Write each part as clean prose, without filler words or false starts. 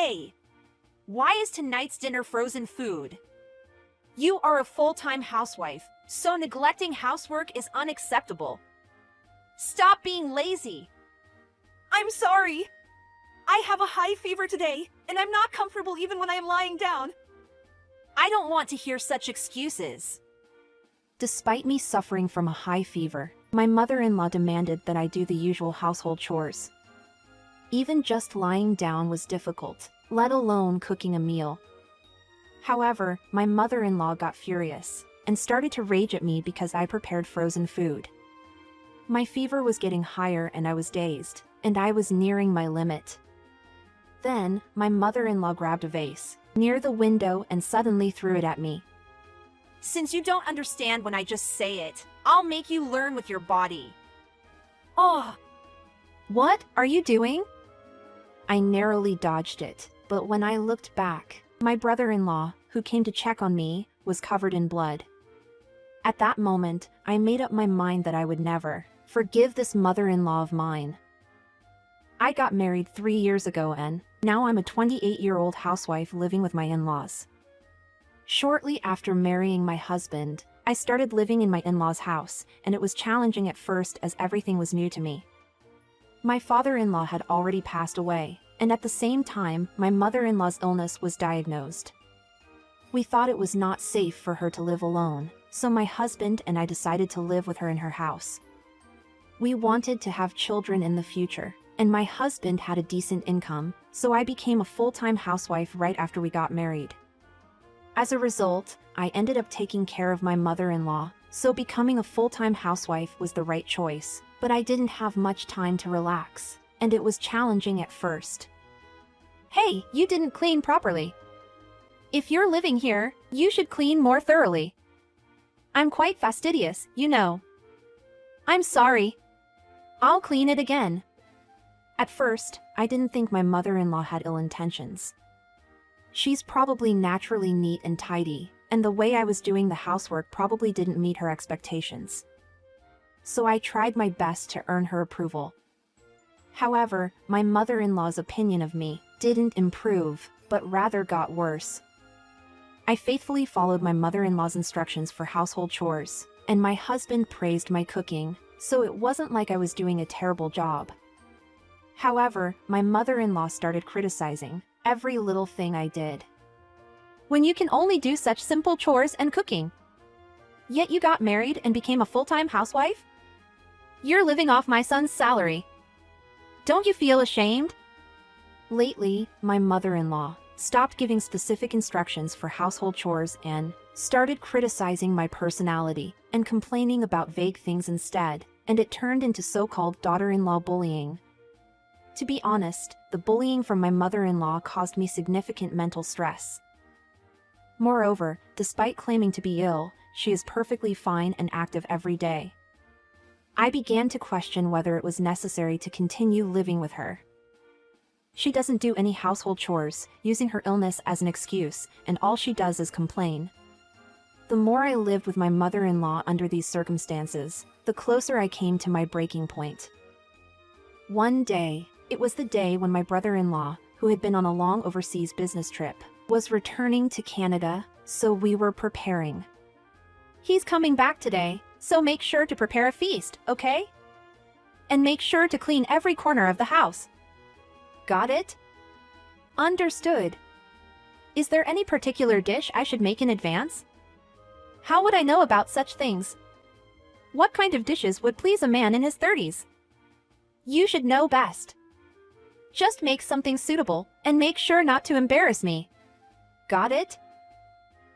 Hey, why is tonight's dinner frozen food? You are a full-time housewife, so neglecting housework is unacceptable. Stop being lazy. I'm sorry. I have a high fever today, and I'm not comfortable even when I'm lying down. I don't want to hear such excuses. Despite me suffering from a high fever, my mother-in-law demanded that I do the usual household chores. Even just lying down was difficult, let alone cooking a meal. However, my mother-in-law got furious and started to rage at me because I prepared frozen food. My fever was getting higher and I was dazed, and I was nearing my limit. Then, my mother-in-law grabbed a vase near the window and suddenly threw it at me. Since you don't understand when I just say it, I'll make you learn with your body. Oh! What are you doing? I narrowly dodged it, but when I looked back, my brother-in-law, who came to check on me, was covered in blood. At that moment, I made up my mind that I would never forgive this mother-in-law of mine. I got married 3 years ago and now I'm a 28-year-old housewife living with my in-laws. Shortly after marrying my husband, I started living in my in-laws' house, and it was challenging at first as everything was new to me. My father-in-law had already passed away, and at the same time, my mother-in-law's illness was diagnosed. We thought it was not safe for her to live alone, so my husband and I decided to live with her in her house. We wanted to have children in the future, and my husband had a decent income, so I became a full-time housewife right after we got married. As a result, I ended up taking care of my mother-in-law, so becoming a full-time housewife was the right choice, but I didn't have much time to relax, and it was challenging at first. Hey, you didn't clean properly. If you're living here, you should clean more thoroughly. I'm quite fastidious, you know. I'm sorry. I'll clean it again. At first, I didn't think my mother-in-law had ill intentions. She's probably naturally neat and tidy, and the way I was doing the housework probably didn't meet her expectations. So I tried my best to earn her approval. However, my mother-in-law's opinion of me didn't improve, but rather got worse. I faithfully followed my mother-in-law's instructions for household chores, and my husband praised my cooking, so it wasn't like I was doing a terrible job. However, my mother-in-law started criticizing every little thing I did. When you can only do such simple chores and cooking. Yet you got married and became a full-time housewife? You're living off my son's salary. Don't you feel ashamed? Lately, my mother-in-law stopped giving specific instructions for household chores and started criticizing my personality and complaining about vague things instead, and it turned into so-called daughter-in-law bullying. To be honest, the bullying from my mother-in-law caused me significant mental stress. Moreover, despite claiming to be ill, she is perfectly fine and active every day. I began to question whether it was necessary to continue living with her. She doesn't do any household chores, using her illness as an excuse, and all she does is complain. The more I lived with my mother-in-law under these circumstances, the closer I came to my breaking point. One day, it was the day when my brother-in-law, who had been on a long overseas business trip, was returning to Canada, so we were preparing. He's coming back today, so make sure to prepare a feast, okay? And make sure to clean every corner of the house. Got it? Understood. Is there any particular dish I should make in advance? How would I know about such things? What kind of dishes would please a man in his 30s? You should know best. Just make something suitable, and make sure not to embarrass me. Got it?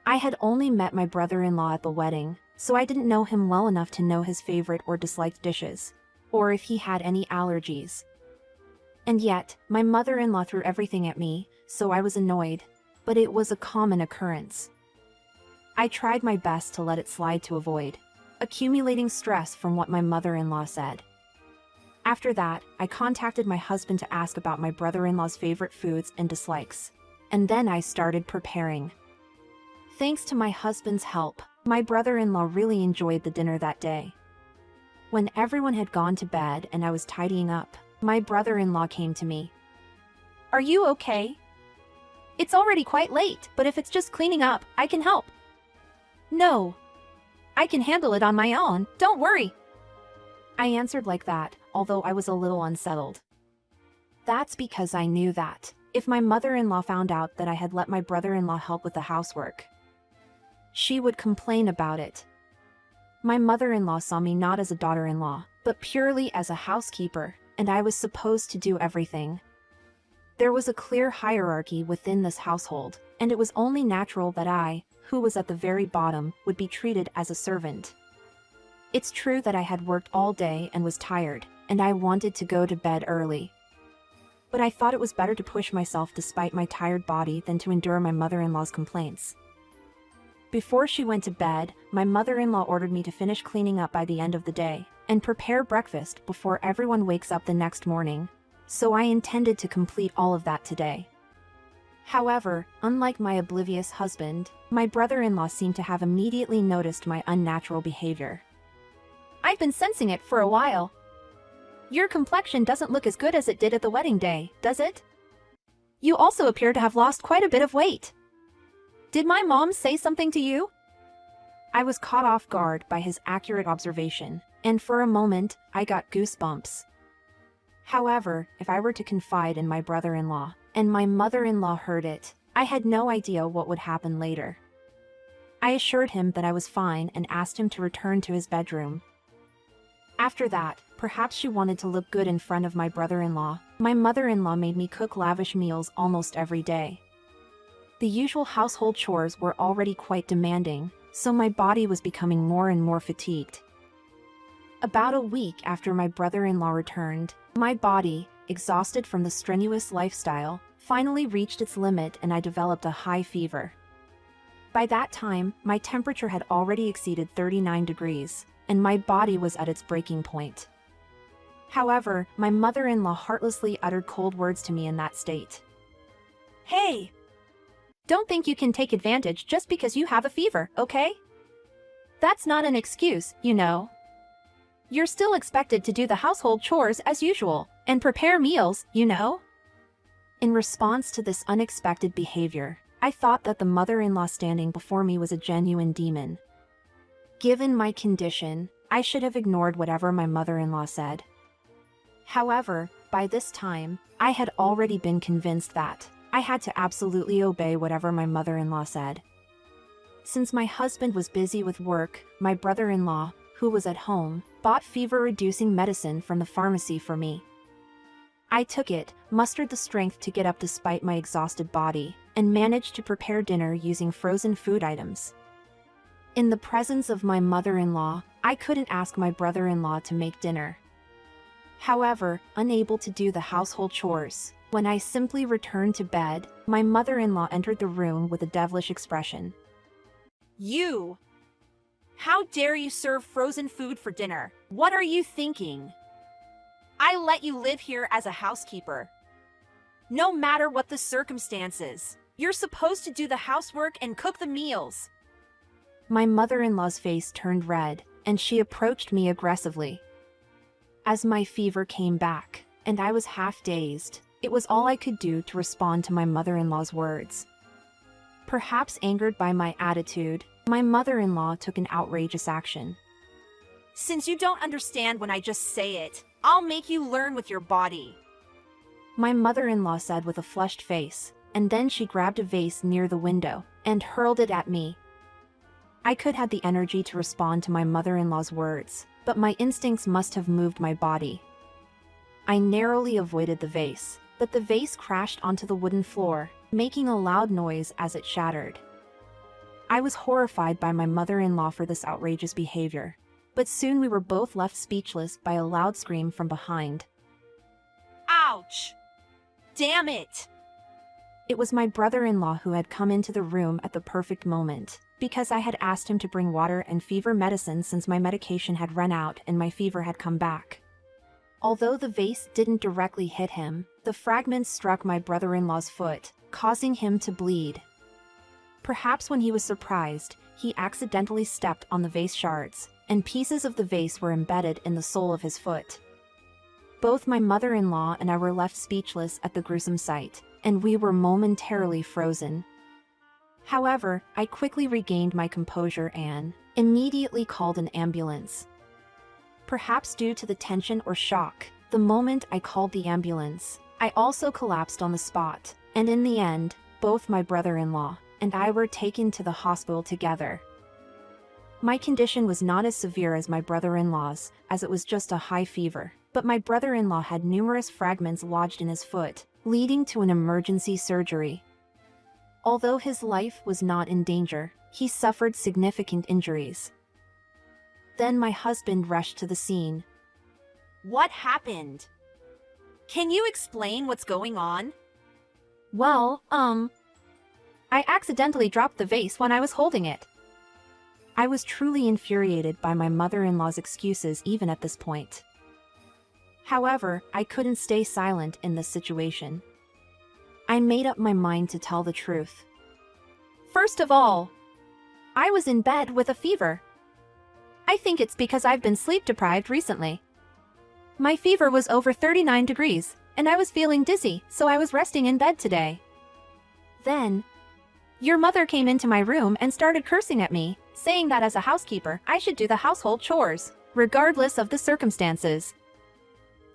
I had only met my brother-in-law at the wedding, so I didn't know him well enough to know his favorite or disliked dishes, or if he had any allergies. And yet, my mother-in-law threw everything at me, so I was annoyed, but it was a common occurrence. I tried my best to let it slide to avoid accumulating stress from what my mother-in-law said. After that, I contacted my husband to ask about my brother-in-law's favorite foods and dislikes, and then I started preparing. Thanks to my husband's help, my brother-in-law really enjoyed the dinner that day. When everyone had gone to bed and I was tidying up, my brother-in-law came to me. Are you okay? It's already quite late, but if it's just cleaning up, I can help. No. I can handle it on my own, don't worry. I answered like that, although I was a little unsettled. That's because I knew that, if my mother-in-law found out that I had let my brother-in-law help with the housework, she would complain about it. My mother-in-law saw me not as a daughter-in-law, but purely as a housekeeper, and I was supposed to do everything. There was a clear hierarchy within this household, and it was only natural that I, who was at the very bottom, would be treated as a servant. It's true that I had worked all day and was tired, and I wanted to go to bed early. But I thought it was better to push myself despite my tired body than to endure my mother-in-law's complaints. Before she went to bed, my mother-in-law ordered me to finish cleaning up by the end of the day, and prepare breakfast before everyone wakes up the next morning, so I intended to complete all of that today. However, unlike my oblivious husband, my brother-in-law seemed to have immediately noticed my unnatural behavior. I've been sensing it for a while. Your complexion doesn't look as good as it did at the wedding day, does it? You also appear to have lost quite a bit of weight. Did my mom say something to you? I was caught off guard by his accurate observation, and for a moment, I got goosebumps. However, if I were to confide in my brother-in-law, and my mother-in-law heard it, I had no idea what would happen later. I assured him that I was fine and asked him to return to his bedroom. After that, perhaps she wanted to look good in front of my brother-in-law, my mother-in-law made me cook lavish meals almost every day. The usual household chores were already quite demanding, so my body was becoming more and more fatigued. About a week after my brother-in-law returned, my body, exhausted from the strenuous lifestyle, finally reached its limit and I developed a high fever. By that time, my temperature had already exceeded 39 degrees, and my body was at its breaking point. However, my mother-in-law heartlessly uttered cold words to me in that state. Hey! Don't think you can take advantage just because you have a fever, okay? That's not an excuse, you know. You're still expected to do the household chores as usual, and prepare meals, you know? In response to this unexpected behavior, I thought that the mother-in-law standing before me was a genuine demon. Given my condition, I should have ignored whatever my mother-in-law said. However, by this time, I had already been convinced that I had to absolutely obey whatever my mother-in-law said. Since my husband was busy with work, my brother-in-law, who was at home, bought fever-reducing medicine from the pharmacy for me. I took it, mustered the strength to get up despite my exhausted body, and managed to prepare dinner using frozen food items. In the presence of my mother-in-law, I couldn't ask my brother-in-law to make dinner. However, unable to do the household chores, when I simply returned to bed, my mother-in-law entered the room with a devilish expression. You! How dare you serve frozen food for dinner? What are you thinking? I let you live here as a housekeeper. No matter what the circumstances, you're supposed to do the housework and cook the meals. My mother-in-law's face turned red, and she approached me aggressively. As my fever came back, and I was half-dazed, it was all I could do to respond to my mother-in-law's words. Perhaps angered by my attitude, my mother-in-law took an outrageous action. Since you don't understand when I just say it, I'll make you learn with your body. My mother-in-law said with a flushed face, and then she grabbed a vase near the window and hurled it at me. I could have the energy to respond to my mother-in-law's words, but my instincts must have moved my body. I narrowly avoided the vase, but the vase crashed onto the wooden floor, making a loud noise as it shattered. I was horrified by my mother-in-law for this outrageous behavior, but soon we were both left speechless by a loud scream from behind. Ouch! Damn it! It was my brother-in-law who had come into the room at the perfect moment, because I had asked him to bring water and fever medicine since my medication had run out and my fever had come back. Although the vase didn't directly hit him, the fragments struck my brother-in-law's foot, causing him to bleed. Perhaps when he was surprised, he accidentally stepped on the vase shards, and pieces of the vase were embedded in the sole of his foot. Both my mother-in-law and I were left speechless at the gruesome sight, and we were momentarily frozen. However, I quickly regained my composure and immediately called an ambulance. Perhaps due to the tension or shock, the moment I called the ambulance, I also collapsed on the spot, and in the end, both my brother-in-law and I were taken to the hospital together. My condition was not as severe as my brother-in-law's, as it was just a high fever, but my brother-in-law had numerous fragments lodged in his foot, leading to an emergency surgery. Although his life was not in danger, he suffered significant injuries. Then my husband rushed to the scene. What happened? Can you explain what's going on? Well, I accidentally dropped the vase when I was holding it. I was truly infuriated by my mother-in-law's excuses even at this point. However, I couldn't stay silent in this situation. I made up my mind to tell the truth. First of all, I was in bed with a fever. I think it's because I've been sleep deprived recently. My fever was over 39 degrees, and I was feeling dizzy, so I was resting in bed today. Then, your mother came into my room and started cursing at me, saying that as a housekeeper, I should do the household chores, regardless of the circumstances.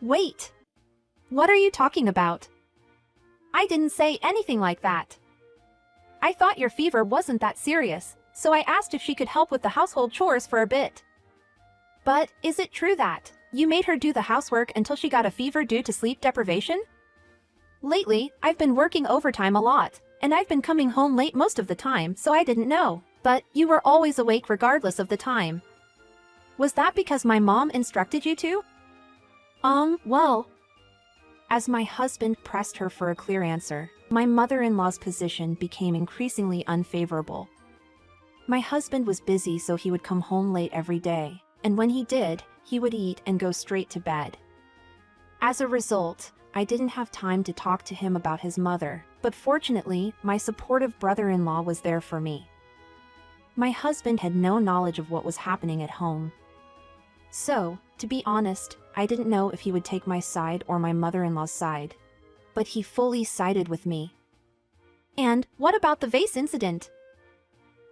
Wait! What are you talking about? I didn't say anything like that. I thought your fever wasn't that serious, so I asked if she could help with the household chores for a bit. But is it true that you made her do the housework until she got a fever due to sleep deprivation? Lately, I've been working overtime a lot, and I've been coming home late most of the time, so I didn't know. But you were always awake regardless of the time. Was that because my mom instructed you to? Well. As my husband pressed her for a clear answer, my mother-in-law's position became increasingly unfavorable. My husband was busy, so he would come home late every day, and when he did, he would eat and go straight to bed. As a result, I didn't have time to talk to him about his mother, but fortunately, my supportive brother-in-law was there for me. My husband had no knowledge of what was happening at home. So, to be honest, I didn't know if he would take my side or my mother-in-law's side. But he fully sided with me. And what about the vase incident?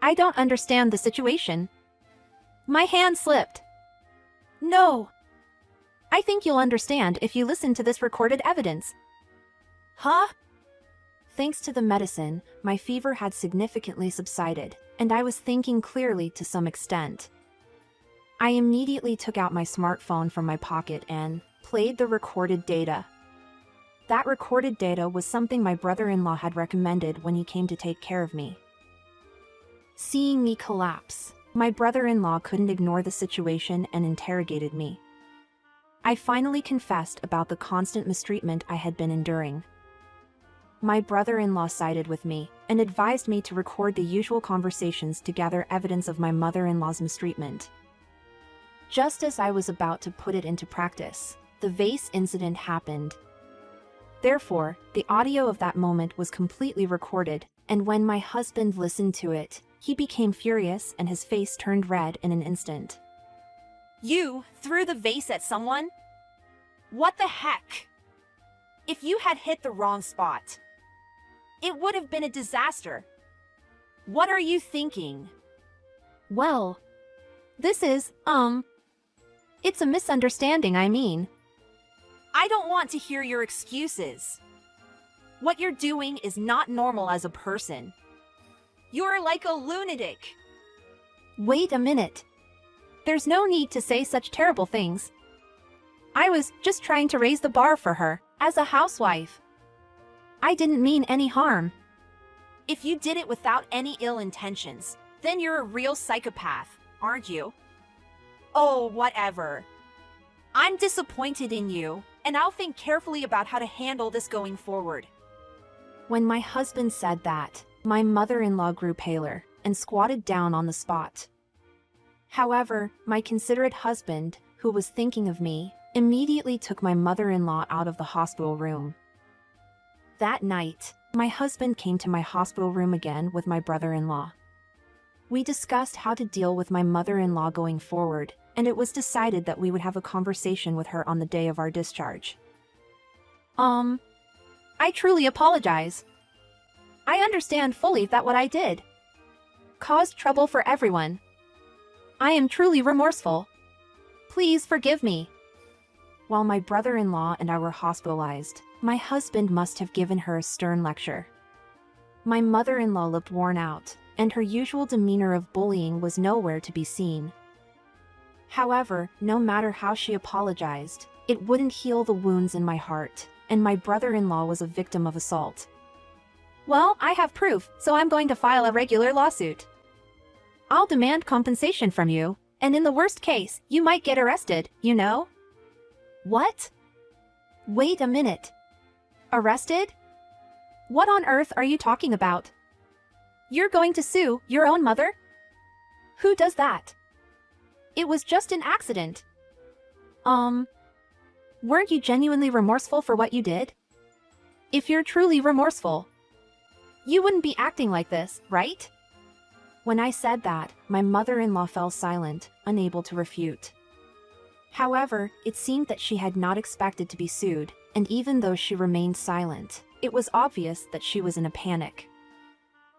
I don't understand the situation. My hand slipped. No. I think you'll understand if you listen to this recorded evidence. Huh? Thanks to the medicine, my fever had significantly subsided, and I was thinking clearly to some extent. I immediately took out my smartphone from my pocket and played the recorded data. That recorded data was something my brother-in-law had recommended when he came to take care of me. Seeing me collapse, my brother-in-law couldn't ignore the situation and interrogated me. I finally confessed about the constant mistreatment I had been enduring. My brother-in-law sided with me and advised me to record the usual conversations to gather evidence of my mother-in-law's mistreatment. Just as I was about to put it into practice, the vase incident happened. Therefore, the audio of that moment was completely recorded, and when my husband listened to it, he became furious and his face turned red in an instant. You threw the vase at someone? What the heck? If you had hit the wrong spot, it would have been a disaster. What are you thinking? Well, this is, it's a misunderstanding, I mean. I don't want to hear your excuses. What you're doing is not normal as a person. You're like a lunatic. Wait a minute. There's no need to say such terrible things. I was just trying to raise the bar for her, as a housewife. I didn't mean any harm. If you did it without any ill intentions, then you're a real psychopath, aren't you? Oh, whatever. I'm disappointed in you, and I'll think carefully about how to handle this going forward. When my husband said that, my mother-in-law grew paler and squatted down on the spot. However, my considerate husband, who was thinking of me, immediately took my mother-in-law out of the hospital room. That night, my husband came to my hospital room again with my brother-in-law. We discussed how to deal with my mother-in-law going forward, and it was decided that we would have a conversation with her on the day of our discharge. I truly apologize. I understand fully that what I did caused trouble for everyone. I am truly remorseful. Please forgive me. While my brother-in-law and I were hospitalized, my husband must have given her a stern lecture. My mother-in-law looked worn out, and her usual demeanor of bullying was nowhere to be seen. However, no matter how she apologized, it wouldn't heal the wounds in my heart, and my brother-in-law was a victim of assault. Well, I have proof, so I'm going to file a regular lawsuit. I'll demand compensation from you, and in the worst case, you might get arrested, you know? What? Wait a minute. Arrested? What on earth are you talking about? You're going to sue your own mother? Who does that? It was just an accident. Weren't you genuinely remorseful for what you did? If you're truly remorseful, you wouldn't be acting like this, right? When I said that, my mother-in-law fell silent, unable to refute. However, it seemed that she had not expected to be sued, and even though she remained silent, it was obvious that she was in a panic.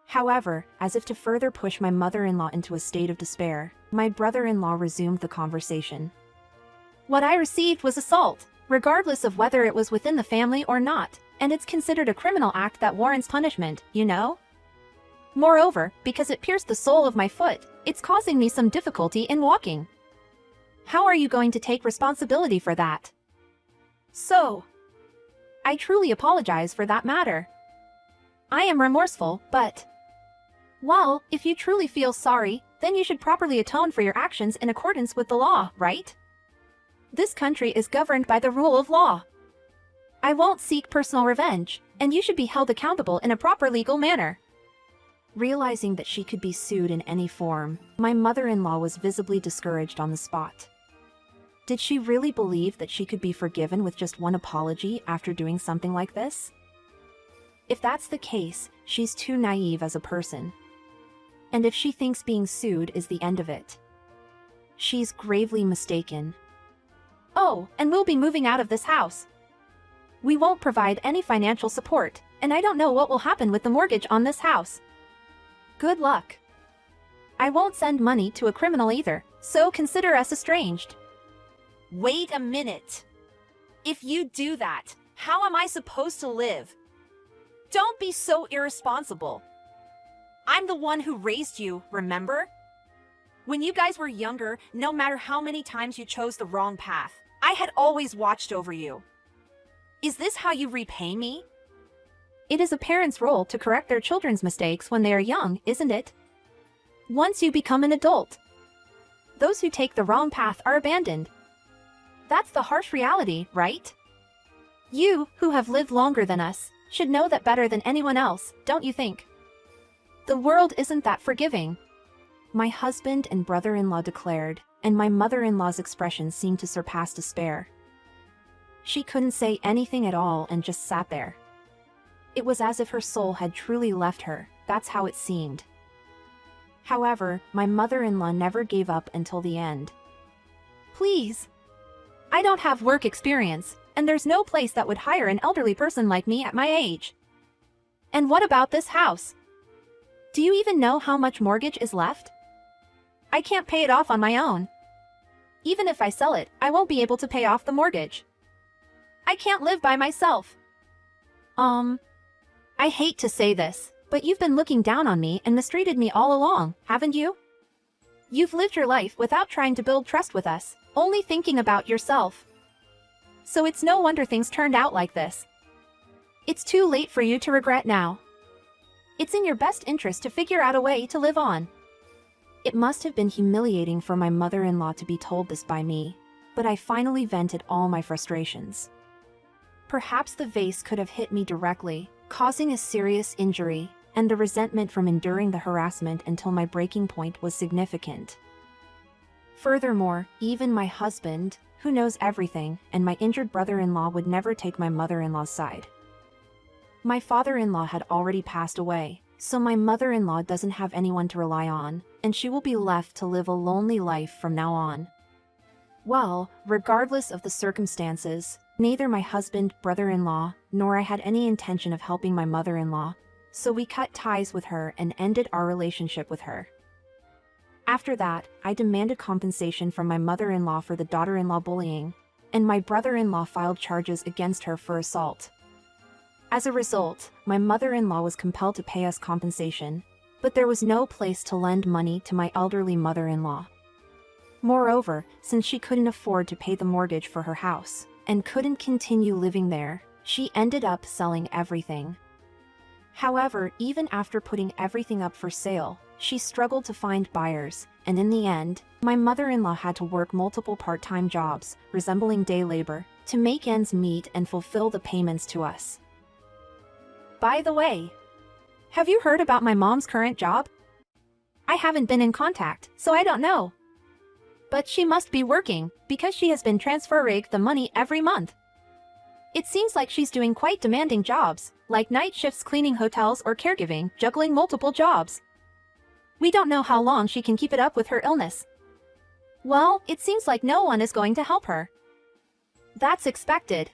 However, as if to further push my mother-in-law into a state of despair, my brother-in-law resumed the conversation. What I received was assault, regardless of whether it was within the family or not, and it's considered a criminal act that warrants punishment, you know? Moreover, because it pierced the sole of my foot, it's causing me some difficulty in walking. How are you going to take responsibility for that? So, I truly apologize for that matter. I am remorseful, but... Well, if you truly feel sorry, then you should properly atone for your actions in accordance with the law, right? This country is governed by the rule of law. I won't seek personal revenge, and you should be held accountable in a proper legal manner. Realizing that she could be sued in any form, my mother-in-law was visibly discouraged on the spot. Did she really believe that she could be forgiven with just one apology after doing something like this? If that's the case, she's too naive as a person. And if she thinks being sued is the end of it, she's gravely mistaken. Oh, and we'll be moving out of this house. We won't provide any financial support, and I don't know what will happen with the mortgage on this house. Good luck. I won't send money to a criminal either, so consider us estranged. Wait a minute. If you do that, how am I supposed to live? Don't be so irresponsible. I'm the one who raised you, remember? When you guys were younger, no matter how many times you chose the wrong path, I had always watched over you. Is this how you repay me? It is a parent's role to correct their children's mistakes when they are young, isn't it? Once you become an adult, those who take the wrong path are abandoned. That's the harsh reality, right? You, who have lived longer than us, should know that better than anyone else, don't you think? The world isn't that forgiving. My husband and brother-in-law declared, and my mother-in-law's expression seemed to surpass despair. She couldn't say anything at all and just sat there. It was as if her soul had truly left her, that's how it seemed. However, my mother-in-law never gave up until the end. Please. I don't have work experience, and there's no place that would hire an elderly person like me at my age. And what about this house? Do you even know how much mortgage is left? I can't pay it off on my own. Even if I sell it, I won't be able to pay off the mortgage. I can't live by myself. I hate to say this, but you've been looking down on me and mistreated me all along, haven't you? You've lived your life without trying to build trust with us, only thinking about yourself. So it's no wonder things turned out like this. It's too late for you to regret now. It's in your best interest to figure out a way to live on. It must have been humiliating for my mother-in-law to be told this by me, but I finally vented all my frustrations. Perhaps the vase could have hit me directly, causing a serious injury, and the resentment from enduring the harassment until my breaking point was significant. Furthermore, even my husband, who knows everything, and my injured brother-in-law would never take my mother-in-law's side. My father-in-law had already passed away, so my mother-in-law doesn't have anyone to rely on, and she will be left to live a lonely life from now on. Well, regardless of the circumstances, neither my husband, brother-in-law, nor I had any intention of helping my mother-in-law, so we cut ties with her and ended our relationship with her. After that, I demanded compensation from my mother-in-law for the daughter-in-law bullying, and my brother-in-law filed charges against her for assault. As a result, my mother-in-law was compelled to pay us compensation, but there was no place to lend money to my elderly mother-in-law. Moreover, since she couldn't afford to pay the mortgage for her house, and couldn't continue living there, she ended up selling everything. However, even after putting everything up for sale, she struggled to find buyers, and in the end, my mother-in-law had to work multiple part-time jobs, resembling day labor, to make ends meet and fulfill the payments to us. By the way, have you heard about my mom's current job? I haven't been in contact, so I don't know. But she must be working, because she has been transferring the money every month. It seems like she's doing quite demanding jobs, like night shifts cleaning hotels or caregiving, juggling multiple jobs. We don't know how long she can keep it up with her illness. Well, it seems like no one is going to help her. That's expected.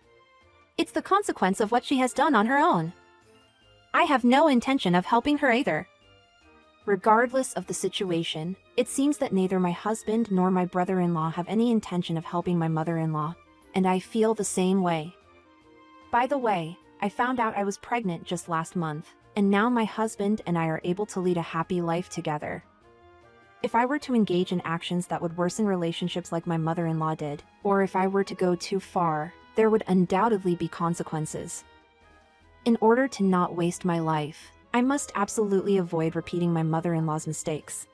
It's the consequence of what she has done on her own. I have no intention of helping her either. Regardless of the situation, it seems that neither my husband nor my brother-in-law have any intention of helping my mother-in-law, and I feel the same way. By the way, I found out I was pregnant just last month, and now my husband and I are able to lead a happy life together. If I were to engage in actions that would worsen relationships like my mother-in-law did, or if I were to go too far, there would undoubtedly be consequences. In order to not waste my life, I must absolutely avoid repeating my mother-in-law's mistakes.